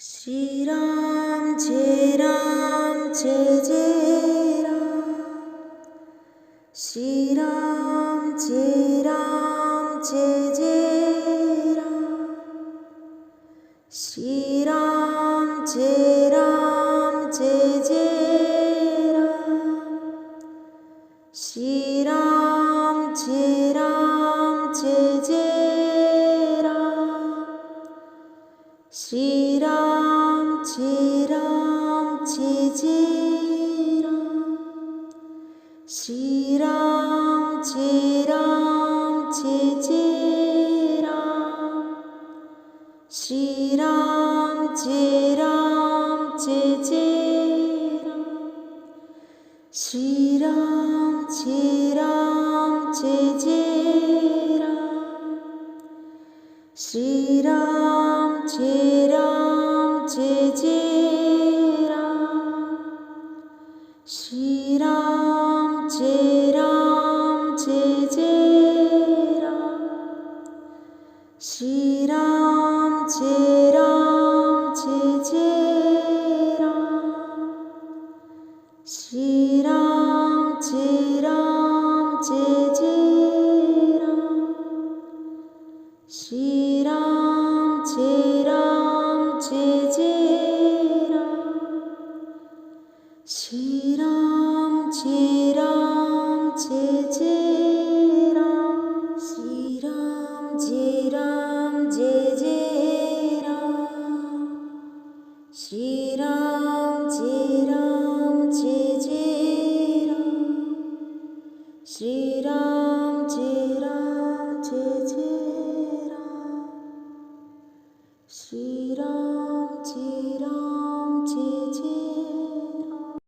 Shri Ram Jai Jai Ram. Shri Ram Jai Jai Ram. Shri Ram Jai Jai Ram. Shri Ram Jai Jai Ram. Shri Ram Jai Jai Ram. Shri Ram Jai Jai Ram. Shri Ram Jai